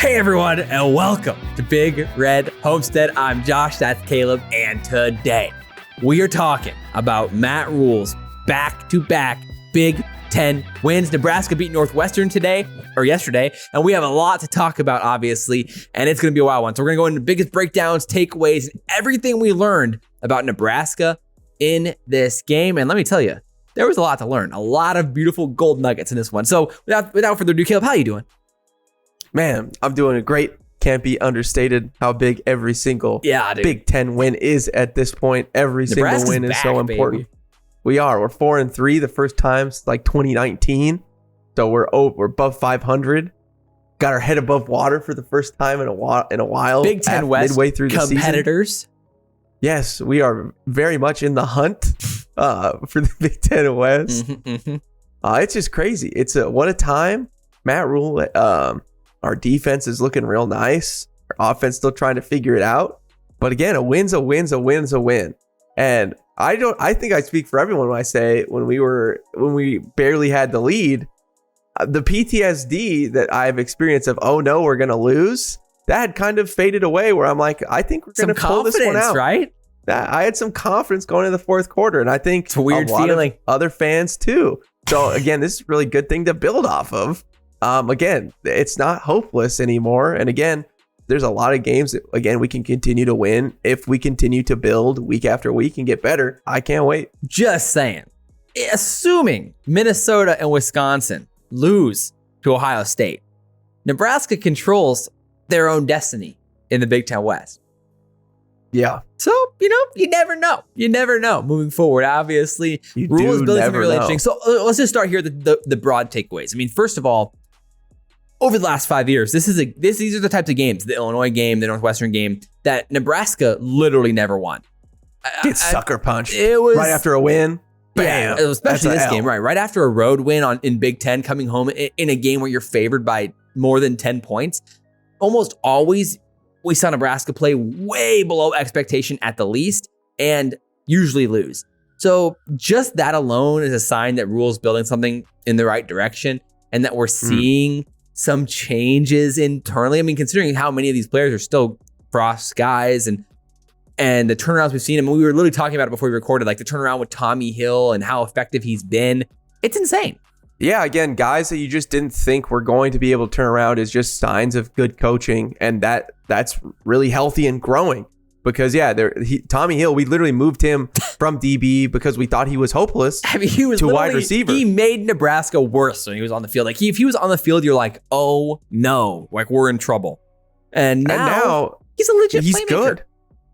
Hey everyone, and welcome to Big Red Homestead. I'm Josh, that's Caleb, and today we are talking about Matt Rhule's back-to-back Big Ten wins. Nebraska beat Northwestern yesterday, and we have a lot to talk about, obviously, and it's going to be a wild one. So we're going to go into the biggest breakdowns, takeaways, and everything we learned about Nebraska in this game. And let me tell you, there was a lot to learn, a lot of beautiful gold nuggets in this one. So without further ado, Caleb, how are you doing? Man, I'm doing great. Can't be understated how big every single Big Ten win is at this point. Every Nebraska's single win is so important. Baby. We're 4-3 the first times like 2019. So we're above 500. Got our head above water for the first time in a while. Big Ten West midway through the competitors. Season. Yes, we are very much in the hunt for the Big Ten West. It's just crazy. It's what a time. Matt Rhule, our defense is looking real nice. Our offense still trying to figure it out. But again, a win's a win. And I think I speak for everyone when I say when we barely had the lead, the PTSD that I've experienced of, oh no, we're gonna lose, that had kind of faded away, where I'm like, I think we're gonna pull this one out. Right? I had some confidence going into the fourth quarter, and I think it's a weird feeling. Of other fans too. So again, this is a really good thing to build off of. Again, it's not hopeless anymore. And again, there's a lot of games that, again, we can continue to win if we continue to build week after week and get better. I can't wait. Just saying. Assuming Minnesota and Wisconsin lose to Ohio State, Nebraska controls their own destiny in the Big Ten West. Yeah. So, you never know. You never know moving forward. Obviously, Rhule is building something really interesting. So let's just start here, the broad takeaways. I mean, first of all, over the last 5 years, these are the types of games, the Illinois game, the Northwestern game, that Nebraska literally never won. Get sucker punched. It was right after a win. Bam. Yeah, especially this game, right after a road win in Big Ten, coming home in a game where you're favored by more than 10 points. Almost always we saw Nebraska play way below expectation at the least and usually lose. So just that alone is a sign that Rhule's building something in the right direction and that we're seeing some changes internally. I mean, considering how many of these players are still Frost guys and the turnarounds we've seen. I mean, we were literally talking about it before we recorded, like the turnaround with Tommy Hill and how effective he's been. It's insane. Yeah, again, guys that you just didn't think were going to be able to turn around is just signs of good coaching, and that's really healthy and growing. Because Tommy Hill, we literally moved him from DB because we thought he was hopeless. I mean, he was to wide receiver. He made Nebraska worse when he was on the field. Like if he was on the field, you're like, oh no, like we're in trouble. And now he's a legit playmaker. Good.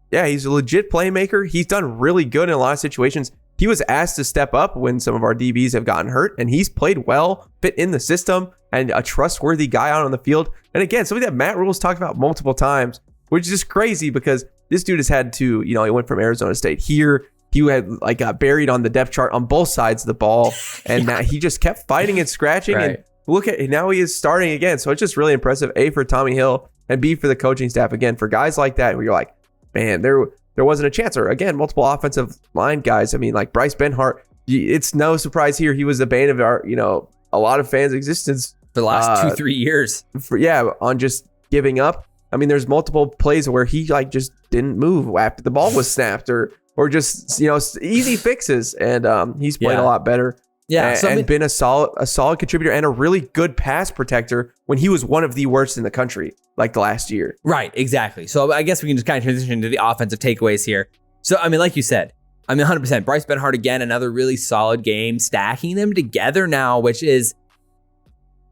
Yeah, he's a legit playmaker. He's done really good in a lot of situations. He was asked to step up when some of our DBs have gotten hurt, and he's played well, fit in the system, and a trustworthy guy out on the field. And again, something that Matt Rhule's talked about multiple times, which is just crazy because this dude has had to, he went from Arizona State here. He had got buried on the depth chart on both sides of the ball, and now he just kept fighting and scratching. Right. And now he is starting again. So it's just really impressive, A, for Tommy Hill, and B, for the coaching staff. Again, for guys like that, where you're like, man, there wasn't a chance. Or again, multiple offensive line guys. I mean, like Bryce Benhart, it's no surprise here. He was the bane of our, a lot of fans' existence for the last 2-3 years. On just giving up. I mean, there's multiple plays where he just didn't move after the ball was snapped, or just easy fixes, and he's played a lot better. Yeah, and been a solid contributor and a really good pass protector when he was one of the worst in the country, like the last year. Right, exactly. So I guess we can just kind of transition into the offensive takeaways here. So I mean, like you said, 100%. Bryce Benhart again, another really solid game, stacking them together now, which is,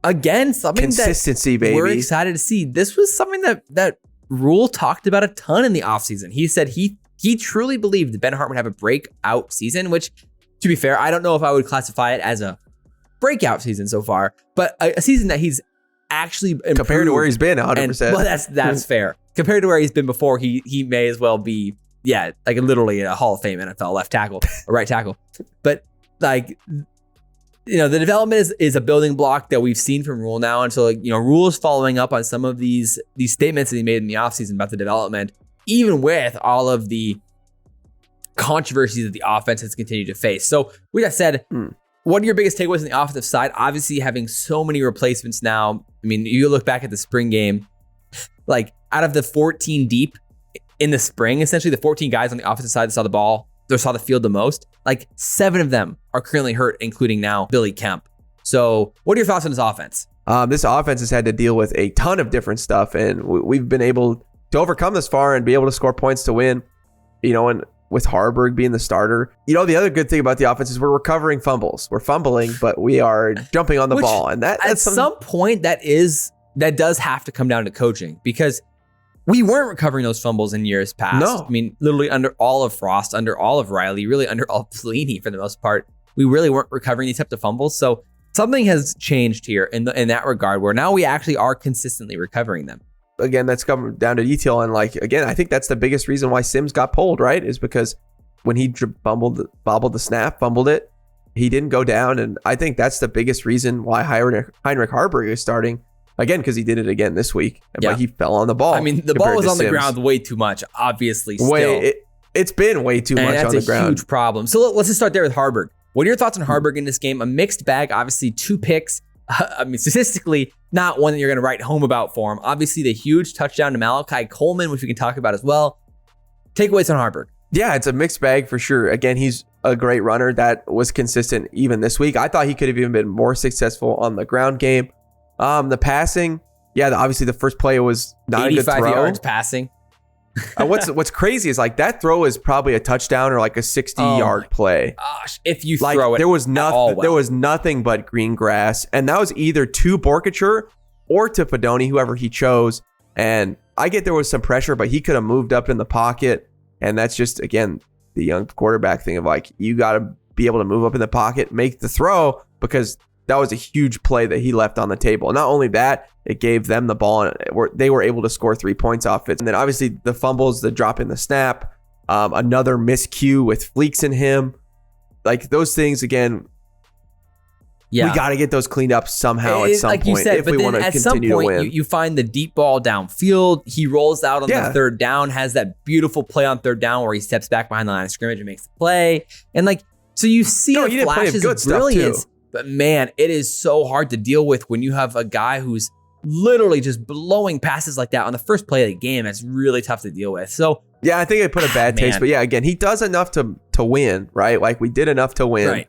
again, something consistency, that baby. We're excited to see. This was something that Rhule talked about a ton in the offseason. He said he truly believed that Benhart would have a breakout season, which, to be fair, I don't know if I would classify it as a breakout season so far, but a season that he's actually improved. Compared to where he's been, 100%. Well, that's fair. Compared to where he's been before, he may as well be, like literally a Hall of Fame NFL left tackle or right tackle. But like, the development is a building block that we've seen from Rhule now. And so, Rhule is following up on some of these statements that he made in the offseason about the development, even with all of the controversies that the offense has continued to face. So with that said, what are your biggest takeaways on the offensive side? Obviously, having so many replacements now. I mean, you look back at the spring game, like out of the 14 deep in the spring, essentially the 14 guys on the offensive side that saw the ball, that saw the field the most, like 7 of them are currently hurt, including now Billy Kemp. So what are your thoughts on this offense? This offense has had to deal with a ton of different stuff, and we've been able to overcome this far and be able to score points to win, and with Harburg being the starter. The other good thing about the offense is we're recovering fumbles. We're fumbling, but we are jumping on the ball. And that's at some point that does have to come down to coaching, because we weren't recovering those fumbles in years past. No. I mean, literally under all of Frost, under all of Riley, really under all of Pelini for the most part, we really weren't recovering these types of fumbles. So something has changed here in that regard, where now we actually are consistently recovering them. Again, that's come down to detail. And I think that's the biggest reason why Sims got pulled, right? Is because when he bobbled the snap, fumbled it, he didn't go down. And I think that's the biggest reason why Heinrich Harburg is starting. Again, because he did it again this week. Yeah. But he fell on the ball. I mean, the ball was on the ground way too much, obviously. It's been way too much on the ground. That's a huge problem. So let's just start there with Harburg. What are your thoughts on Harburg in this game? A mixed bag, obviously 2 picks. I mean, statistically, not one that you're going to write home about for him. Obviously, the huge touchdown to Malachi Coleman, which we can talk about as well. Takeaways on Harburg. Yeah, it's a mixed bag for sure. Again, he's a great runner that was consistent even this week. I thought he could have even been more successful on the ground game. The passing, obviously the first play was not a good throw. 85 yards passing. What's crazy is that throw is probably a touchdown or like a 60-yard play. Gosh, if you throw it, there was nothing but green grass, and that was either to Borkature or to Fedoni, whoever he chose. And I get there was some pressure, but he could have moved up in the pocket, and that's just again the young quarterback thing of you got to be able to move up in the pocket, make the throw, because that was a huge play that he left on the table. Not only that, it gave them the ball, and they were able to score 3 points off it. And then obviously the fumbles, the drop in the snap, another miscue with Fleeks in him. Those things, again, we got to get those cleaned up somehow at some point if we want to continue to win. You find the deep ball downfield. He rolls out on the third down, has that beautiful play on third down where he steps back behind the line of scrimmage and makes the play. And so you see the flashes of brilliance. But man, it is so hard to deal with when you have a guy who's literally just blowing passes like that on the first play of the game. It's really tough to deal with. So I think it put a bad taste. But again, he does enough to win, right? We did enough to win. Right.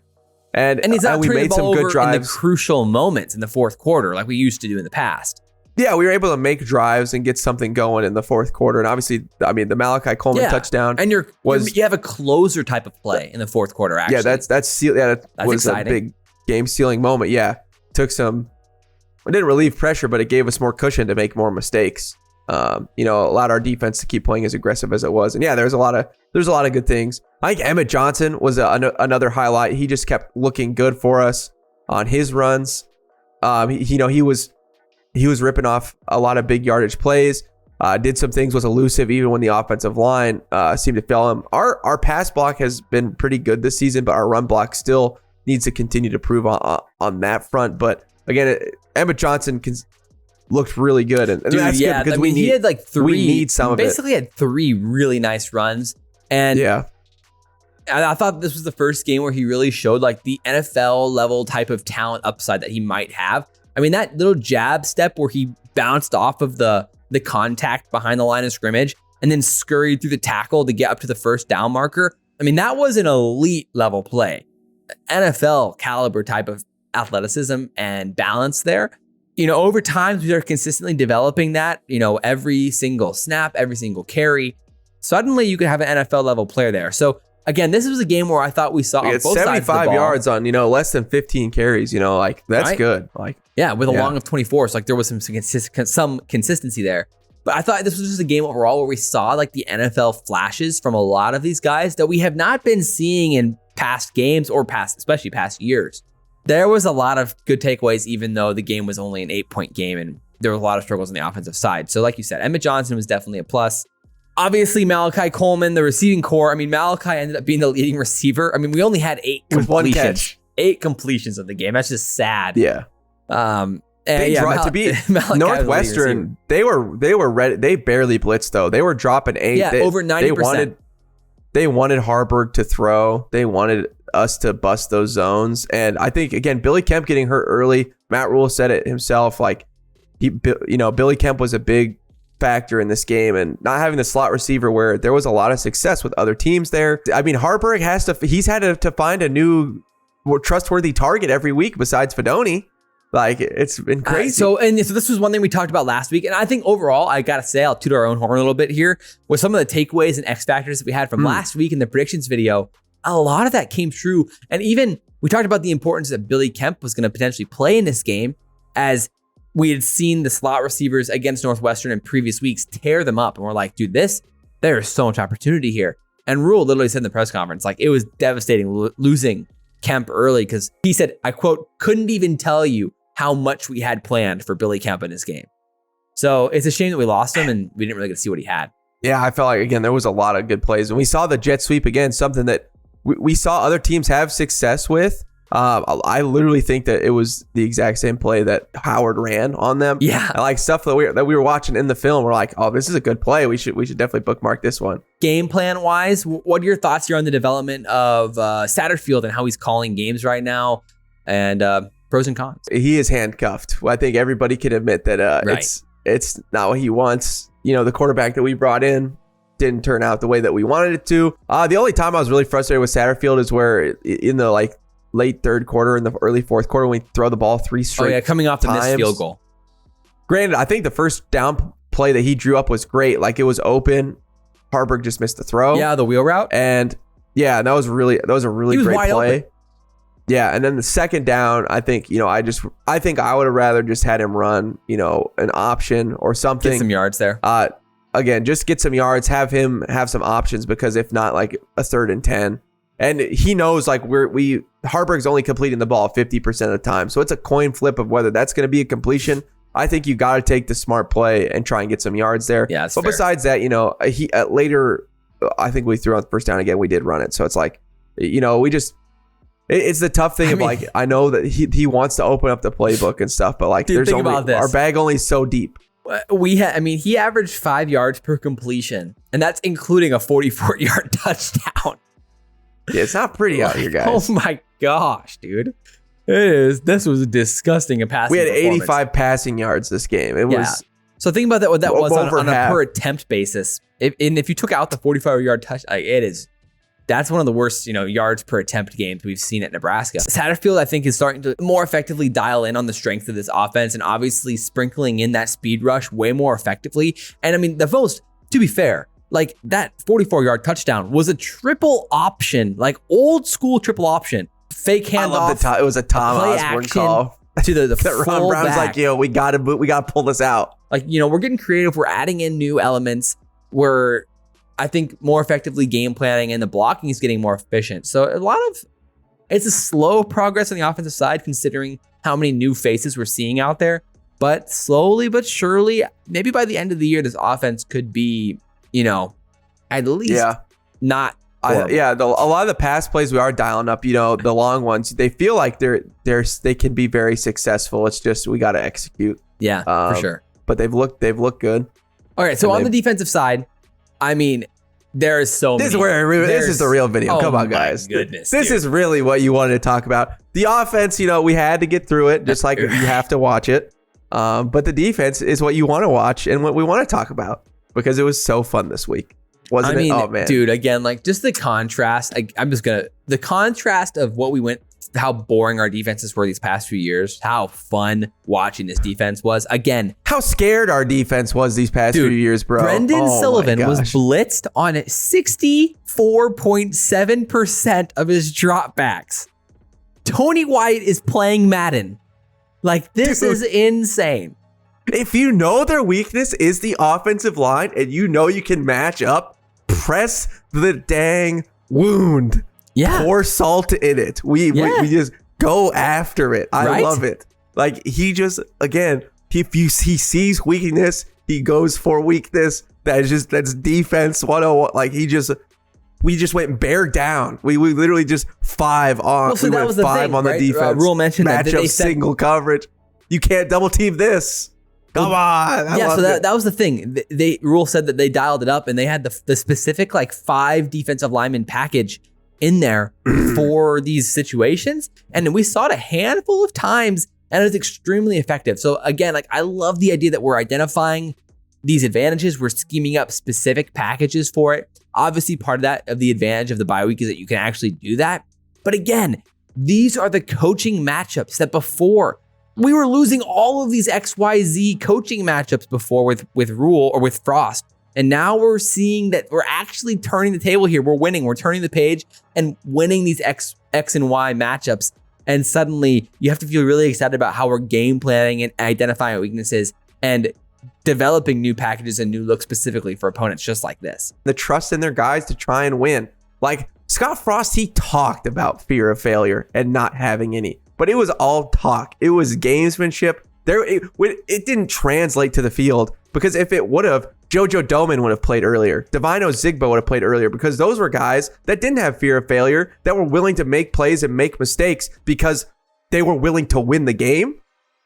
And he's not we turning made the ball some good over drives in the crucial moments in the fourth quarter like we used to do in the past. Yeah, we were able to make drives and get something going in the fourth quarter. And obviously, I mean, the Malachi Coleman touchdown. And you have a closer type of play in the fourth quarter, actually. Yeah, that was exciting. A big game-sealing moment. Yeah, it didn't relieve pressure, but it gave us more cushion to make more mistakes. Allowed our defense to keep playing as aggressive as it was. And there's a lot of good things. I think Emmett Johnson was another highlight. He just kept looking good for us on his runs. He was ripping off a lot of big yardage plays. Did some things, was elusive even when the offensive line seemed to fail him. Our pass block has been pretty good this season, but our run block still needs to continue to prove on that front. But again, Emmett Johnson looked really good, and that's good because he had we need some of it. Basically, had 3 really nice runs, and I thought this was the first game where he really showed the NFL level type of talent upside that he might have. I mean, that little jab step where he bounced off of the contact behind the line of scrimmage and then scurried through the tackle to get up to the first down marker. I mean, that was an elite level play. NFL caliber type of athleticism and balance there. Over time, we are consistently developing that, every single snap, every single carry. Suddenly you could have an NFL level player there. So again, this was a game where I thought we saw on both sides of the ball. 75 yards on, less than 15 carries, that's right? Good. With a long of 24. So there was some consistency there. But I thought this was just a game overall where we saw the NFL flashes from a lot of these guys that we have not been seeing in past games or especially past years. There was a lot of good takeaways, even though the game was only an 8-point game and there were a lot of struggles on the offensive side. So like you said, Emmett Johnson was definitely a plus. Obviously, Malachi Coleman, the receiving core. I mean, Malachi ended up being the leading receiver. I mean, we only had 8 completions. One catch. 8 completions of the game. That's just sad. Yeah. To be Northwestern, they were ready. They barely blitzed though. They were dropping 8. Yeah, over 90%. They wanted Harburg to throw. They wanted us to bust those zones. And I think again, Billy Kemp getting hurt early. Matt Rhule said it himself. Billy Kemp was a big factor in this game, and not having the slot receiver where there was a lot of success with other teams there. I mean, Harburg he's had to find a new more trustworthy target every week besides Fedoni. Like, it's been crazy. So this was one thing we talked about last week. And I think overall, I got to say, I'll toot our own horn a little bit here with some of the takeaways and X factors that we had from last week in the predictions video. A lot of that came true. And even we talked about the importance that Billy Kemp was going to potentially play in this game, as we had seen the slot receivers against Northwestern in previous weeks tear them up. And we're like, dude, there is so much opportunity here. And Rhule literally said in the press conference, like, it was devastating losing Kemp early, because he said, I quote, couldn't even tell you how much we had planned for Billy Kemp in this game. So it's a shame that we lost him and we didn't really get to see what he had. Yeah, I felt like, again, there was a lot of good plays. And we saw the jet sweep again, something that we saw other teams have success with. I literally think that it was the exact same play that Howard ran on them. Yeah. Like stuff that we were watching in the film. We're like, oh, this is a good play. We should definitely bookmark this one. Game plan wise, what are your thoughts here on the development of Satterfield and how he's calling games right now, and pros and cons? He is handcuffed. I think everybody can admit that Right. it's not what he wants. You know, the quarterback that we brought in didn't turn out the way that we wanted it to. The only time I was really frustrated with Satterfield is where in the late third quarter, in the early fourth quarter, when we throw the ball 3 straight. Oh yeah, coming off the missed field goal. Granted, I think the first down play that he drew up was great. Like, it was open. Harburg just missed the throw. Yeah, the wheel route. And yeah, that was a really great play. Open. Yeah, and then the second down, I think, I think I would have rather just had him run, an option or something. Get some yards there. Again, just get some yards, have him have some options, because if not, like a 3rd and 10. And he knows, like, Harburg's only completing the ball 50% of the time. So it's a coin flip of whether that's going to be a completion. I think you got to take the smart play and try and get some yards there. Yeah, that's but fair. Besides that, he later, I think we threw on the first down again. We did run it. So it's like, we just, it's the tough thing I know that he wants to open up the playbook and stuff, but like, Dude, there's only, our bag only is so deep. He averaged 5 yards per completion, and that's including a 44-yard touchdown. Yeah, it's not pretty out here, guys. Oh my gosh, dude. This was disgusting. We had 85 passing yards this game. It was. So think about that. What that was on a half. per attempt basis. If you took out the 45-yard touch, that's one of the worst, yards per attempt games we've seen at Nebraska. Satterfield, I think, is starting to more effectively dial in on the strength of this offense, and obviously sprinkling in that speed rush way more effectively. And I mean, to be fair, like, that 44-yard touchdown was a triple option, like old school triple option. Fake handoff. I love it was a Tom Osborne call to the Ron Brown's like, we got to pull this out. Like, we're getting creative. We're adding in new elements. We're, I think, more effectively game planning, and the blocking is getting more efficient. So it's a slow progress on the offensive side, considering how many new faces we're seeing out there. But slowly but surely, maybe by the end of the year, this offense could be, at least not. A lot of the pass plays we are dialing up, the long ones, they feel like they can be very successful. It's just, we got to execute. Yeah, for sure. But they've looked good. All right. So on the defensive side, I mean, there is so many. This is the real video. Come on, guys. Goodness, this is really what you wanted to talk about. The offense, we had to get through it, just like you have to watch it. But the defense is what you want to watch and what we want to talk about, because it was so fun this week. Wasn't it? Oh, man. Dude, again, like, just the contrast. The contrast of what we went, how boring our defenses were these past few years, how fun watching this defense was. Again, how scared our defense was these past few years, bro. Brendan Sullivan was blitzed on 64.7% of his dropbacks. Tony White is playing Madden. Like, this is insane. If you know their weakness is the offensive line and you can match up, press the dang wound. Yeah. Pour salt in it. We just go after it. I love it. Like, he just, again, if he sees weakness, he goes for weakness. That's defense 101. Like, we just went bear down. We literally just 5 on. Well, so that was the thing, on the defense. Rhule mentioned that matchup single coverage. You can't double team this. Come on. So that was the thing. Rhule said that they dialed it up, and they had the specific, like, 5 defensive lineman package in there for these situations. And we saw it a handful of times, and it was extremely effective. So again, like, I love the idea that we're identifying these advantages. We're scheming up specific packages for it. Obviously, part of the advantage of the bye week is that you can actually do that. But again, these are the coaching matchups that before we were losing all of these XYZ coaching matchups before with Rhule or with Frost. And now we're seeing that we're actually turning the table here. We're winning. We're turning the page and winning these X and Y matchups. And suddenly you have to feel really excited about how we're game planning and identifying weaknesses and developing new packages and new looks specifically for opponents just like this. The trust in their guys to try and win. Like Scott Frost, he talked about fear of failure and not having any, but it was all talk. It was gamesmanship. It didn't translate to the field, because if it would have, JoJo Domann would have played earlier. Divino Zigbo would have played earlier, because those were guys that didn't have fear of failure, that were willing to make plays and make mistakes because they were willing to win the game.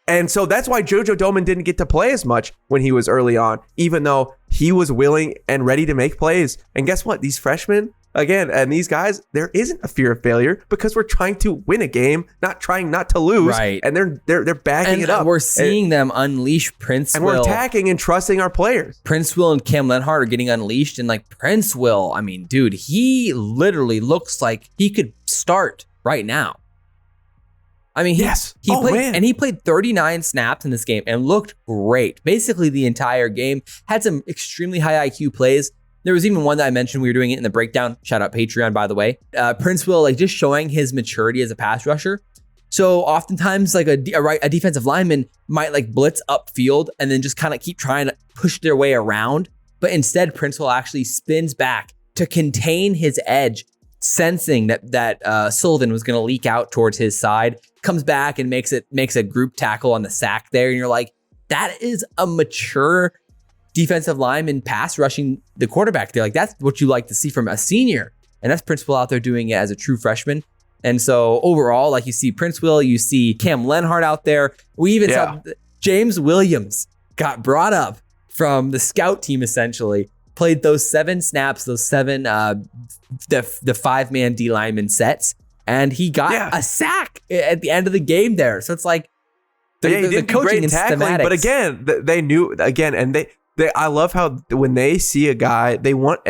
And so that's why JoJo Domann didn't get to play as much when he was early on, even though he was willing and ready to make plays. And guess what? These freshmen, again, and these guys, there isn't a fear of failure, because we're trying to win a game, not trying not to lose. Right. And they're backing it up. We're seeing them unleash Prince and Will. we're attacking and trusting our players. Prince Will and Cam Lenhart are getting unleashed, and like Prince Will, I mean, dude, he literally looks like he could start right now. I mean, he played 39 snaps in this game and looked great. Basically the entire game. Had some extremely high IQ plays. There was even one that I mentioned. We were doing it in the breakdown. Shout out Patreon, by the way. Prince Will, like, just showing his maturity as a pass rusher. So oftentimes, like a defensive lineman might like blitz upfield and then just kind of keep trying to push their way around. But instead, Prince Will actually spins back to contain his edge, sensing that Sullivan was going to leak out towards his side, comes back and makes a group tackle on the sack there. And you're like, that is a mature defensive lineman pass rushing the quarterback there. Like, that's what you like to see from a senior. And that's Prince Will out there doing it as a true freshman. And so overall, like, you see Prince Will, you see Cam Lenhart out there. We even saw James Williams got brought up from the scout team, essentially, played those 7 snaps, those 7 the 5-man D lineman sets, and he got a sack at the end of the game there. So it's like the coaching and schematics. But again, they knew again, and they I love how when they see a guy, they want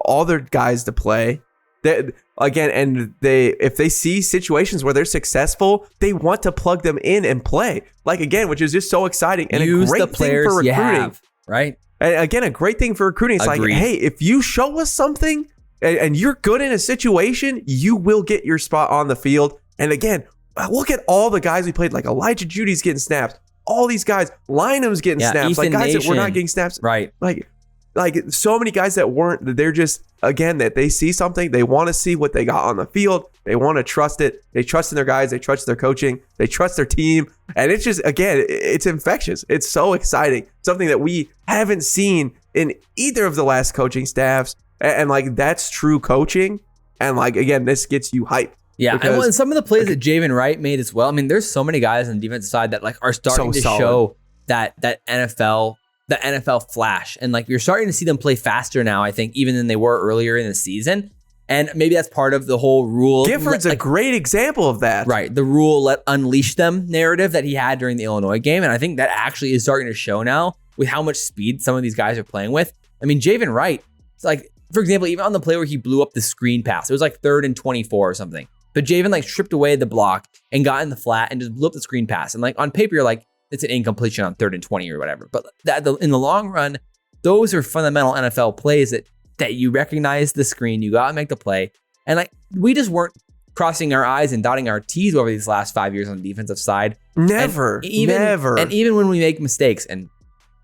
all their guys to play. If they see situations where they're successful, they want to plug them in and play. Like, again, which is just so exciting and use a great the thing players for recruiting. you have, right? And again, a great thing for recruiting. It's Agreed. like, hey, if you show us something and you're good in a situation, you will get your spot on the field. And again, look at all the guys we played. Like Elijah Judy's getting snaps. All these guys, Lynham's getting snaps. Ethan like guys Nation. that were not getting snaps. Right. Like so many guys that weren't, they're just, again, that they see something, they want to see what they got on the field. They want to trust it. They trust in their guys. They trust their coaching. They trust their team. And it's just, again, it's infectious. It's so exciting. Something that we haven't seen in either of the last coaching staffs. And like, that's true coaching. And like, again, this gets you hyped. Yeah, and some of the plays that Javen Wright made as well. I mean, there's so many guys on the defensive side that like are starting to show that NFL flash, and like you're starting to see them play faster now, I think, even than they were earlier in the season. And maybe that's part of the whole Rhule. Gifford's a great example of that. Right. The Rhule let unleash them narrative that he had during the Illinois game. And I think that actually is starting to show now with how much speed some of these guys are playing with. I mean, Javen Wright, it's like, for example, even on the play where he blew up the screen pass, it was like 3rd and 24 or something. But Javen like stripped away the block and got in the flat and just blew up the screen pass. And like on paper, you're like, it's an incompletion on 3rd and 20 or whatever. But in the long run, those are fundamental NFL plays that you recognize the screen, you got to make the play. And like, we just weren't crossing our I's and dotting our T's over these last 5 years on the defensive side. Never. And even when we make mistakes, and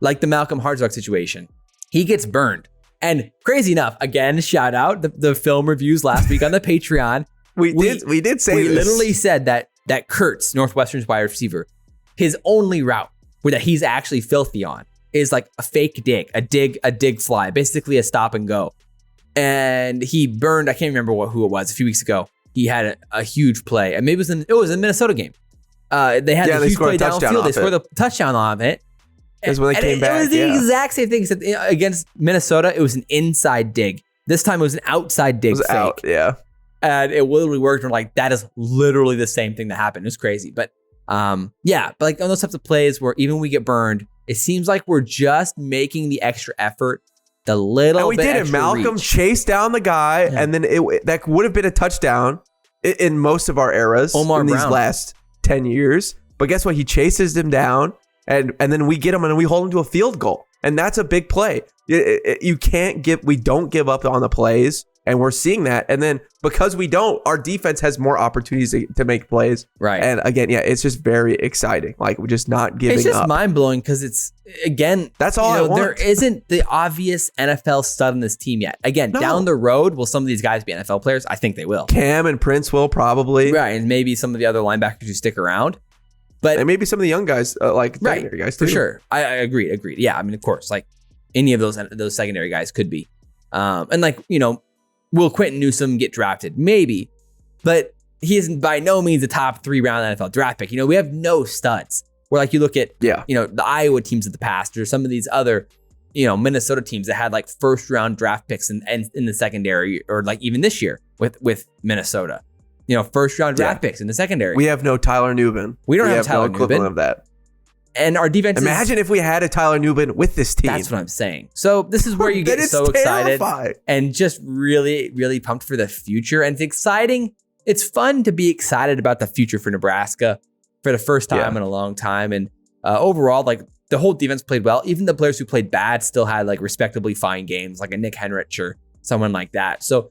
like the Malcolm Hartzog situation, he gets burned. And crazy enough, again, shout out the film reviews last week on the Patreon. We did say we this. literally said that Kurtz, Northwestern's wide receiver, his only route where that he's actually filthy on is like a fake dig, a dig fly, basically a stop and go. And he burned, I can't remember who it was, a few weeks ago. He had a huge play. And maybe it was a Minnesota game. They had a huge play downfield. They scored the touchdown on it. Because when they came back, it was the exact same thing. Except against Minnesota, it was an inside dig. This time it was an outside dig. It was fake. Out, yeah. And it literally worked. We're like, that is literally the same thing that happened. It was crazy. But but like on those types of plays where even we get burned, It seems like we're just making the extra effort, the little and we bit did it. extra Malcolm reach. chased down the guy, and then that would have been a touchdown in most of our eras in these last 10 years. But guess what? He chases him down, and then we get him, and we hold him to a field goal. And that's a big play. We don't give up on the plays, and we're seeing that. And then because we don't, our defense has more opportunities to make plays. Right. And again, it's just very exciting. Like, we're just not giving up. It's just mind-blowing because it's, again, that's all I want. There isn't the obvious NFL stud in this team yet. Again, down the road, will some of these guys be NFL players? I think they will. Cam and Prince will probably. Right, and maybe some of the other linebackers who stick around. But and maybe some of the young guys, like secondary guys too. For sure. I agreed. Yeah, I mean, of course, like any of those secondary guys could be. And like, will Quentin Newsom get drafted? Maybe. But he isn't by no means a top 3 round NFL draft pick. We have no studs. Where like you look at, the Iowa teams of the past or some of these other, Minnesota teams that had like first round draft picks in the secondary, or like even this year with Minnesota. First round draft picks in the secondary. We have no Tyler Nubin. We don't have Tyler no equivalent Nubin of that. And our defense Imagine if we had a Tyler Nubin with this team. That's what I'm saying. So this is where you get so excited and just really, really pumped for the future. And it's exciting. It's fun to be excited about the future for Nebraska for the first time in a long time. And overall, like the whole defense played well. Even the players who played bad still had like respectably fine games, like a Nick Henrich or someone like that. So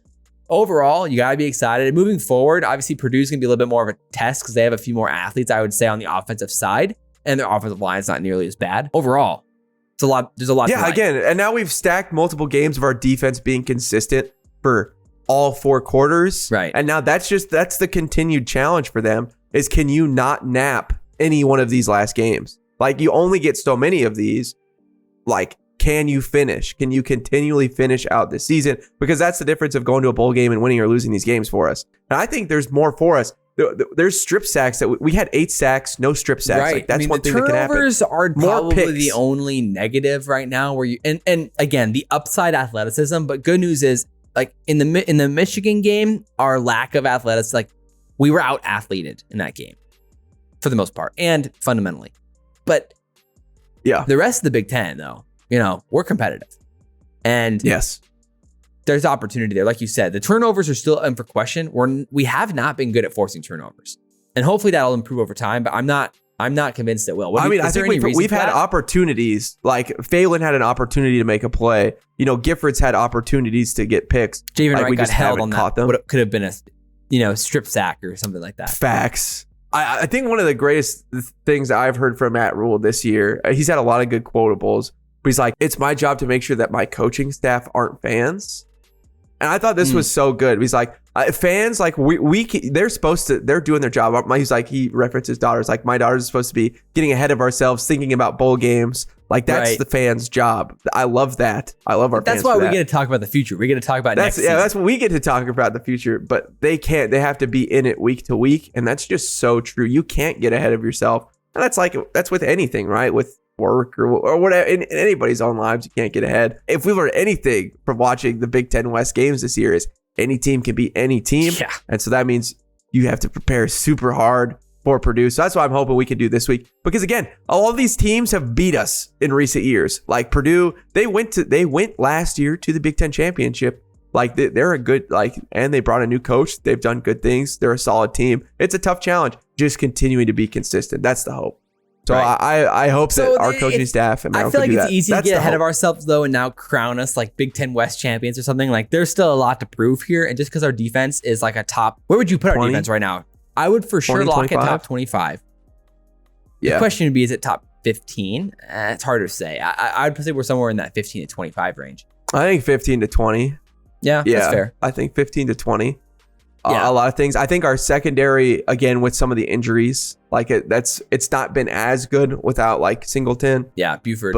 overall, you got to be excited. Moving forward, obviously, Purdue's going to be a little bit more of a test because they have a few more athletes, I would say, on the offensive side. And their offensive line is not nearly as bad. Overall, it's a lot. There's a lot to like. Again, and now we've stacked multiple games of our defense being consistent for all 4 quarters. Right. And now that's the continued challenge for them is, can you not nap any one of these last games? Like, you only get so many of these. Like, can you finish? Can you continually finish out this season? Because that's the difference of going to a bowl game and winning or losing these games for us. And I think there's more for us. There's strip sacks that we had 8 sacks, no strip sacks. Right. Like, that's one thing that can happen. Turnovers are More probably picks. the only negative right now where you, and again, the upside athleticism, but good news is like in the Michigan game, our lack of athleticism, like we were out athleted in that game for the most part and fundamentally. But the rest of the Big Ten though, we're competitive. And there's opportunity there. Like you said, the turnovers are still in for question. We have not been good at forcing turnovers, and hopefully that'll improve over time. But I'm not convinced it will. I think we've had opportunities. Like Phelan had an opportunity to make a play. Giffords had opportunities to get picks. Javen like, Wright got held on that. What could have been a strip sack or something like that. Facts. I think one of the greatest things I've heard from Matt Rhule this year, he's had a lot of good quotables, but he's like, it's my job to make sure that my coaching staff aren't fans. And I thought this was so good. He's like, fans, like they're doing their job. He's like, he referenced his daughters. Like, my daughters are supposed to be getting ahead of ourselves, thinking about bowl games. Like, that's the fans' job. I love that. I love our fans. That's why we get to talk about the future. We get to talk about next season. That's what we get to talk about the future, but they can't. They have to be in it week to week. And that's just so true. You can't get ahead of yourself. And that's with anything, right? With work or whatever, in anybody's own lives, you can't get ahead. If we learned anything from watching the Big Ten West games this year, is any team can beat any team. Yeah. And so that means you have to prepare super hard for Purdue. So that's what I'm hoping we can do this week. Because again, all of these teams have beat us in recent years. Like Purdue, they went last year to the Big Ten championship. Like they're a good, and they brought a new coach. They've done good things. They're a solid team. It's a tough challenge. Just continuing to be consistent. That's the hope. So I hope that our coaching staff and I feel like it's easy to get ahead of ourselves though, and now crown us like Big Ten West champions or something. Like there's still a lot to prove here, and just because our defense is like a top, where would you put 20? Our defense right now? I would for sure lock 25? It top 25. The question would be, is it top 15? It's hard to say. I would say we're somewhere in that 15 to 25 range. I think 15 to 20. Yeah, that's fair. I think 15 to 20. A lot of things. I think our secondary, again, with some of the injuries, it's not been as good without like Singleton. Yeah, Buford.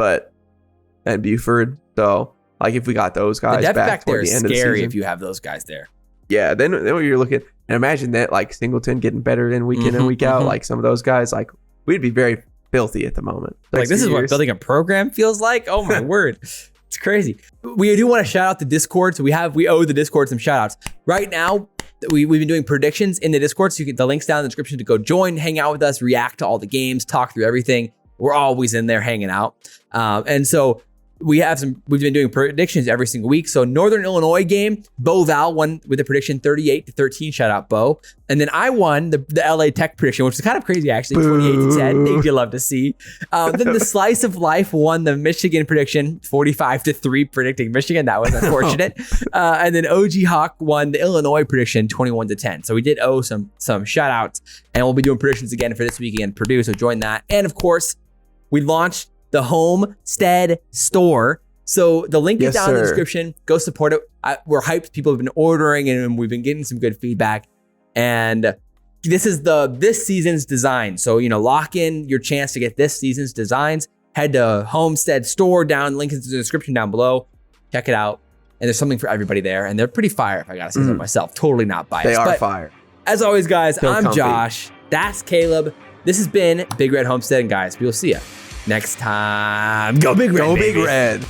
And Buford. So like if we got those guys the depth back there toward the is end scary of the season, if you have those guys there. Yeah, then you're looking, and imagine that like Singleton getting better in week in and week out. Like some of those guys, like we'd be very filthy at the moment. Like this is what building a program feels like. Oh my word. It's crazy. We do want to shout out the Discord. So we owe the Discord some shout outs. Right now, we've been doing predictions in the Discord. So you get the links down in the description to go join, hang out with us, react to all the games, talk through everything. we're always in there hanging out. And so we've been doing predictions every single week. So Northern Illinois game, Bo Val won with a prediction 38-13. Shout out Bo. And then I won the LA Tech prediction, which is kind of crazy actually, 28-10. Things you love to see. Then the Slice of Life won the Michigan prediction 45-3, predicting Michigan. That was unfortunate. And then OG Hawk won the Illinois prediction 21-10. So we did owe some shout outs, and we'll be doing predictions again for this week again, Purdue. So join that. And of course, we launched the Homestead Store. So the link is down in the description. Go support it. We're hyped. People have been ordering and we've been getting some good feedback. And this is this season's design. So, lock in your chance to get this season's designs. Head to Homestead Store down. Link is in the description down below. Check it out. And there's something for everybody there. And they're pretty fire, if I got to say so myself. Totally not biased. They are fire. As always, guys, I'm Josh. That's Caleb. This has been Big Red Homestead. And guys, we will see you next time. Go Big Red. Go Big Red.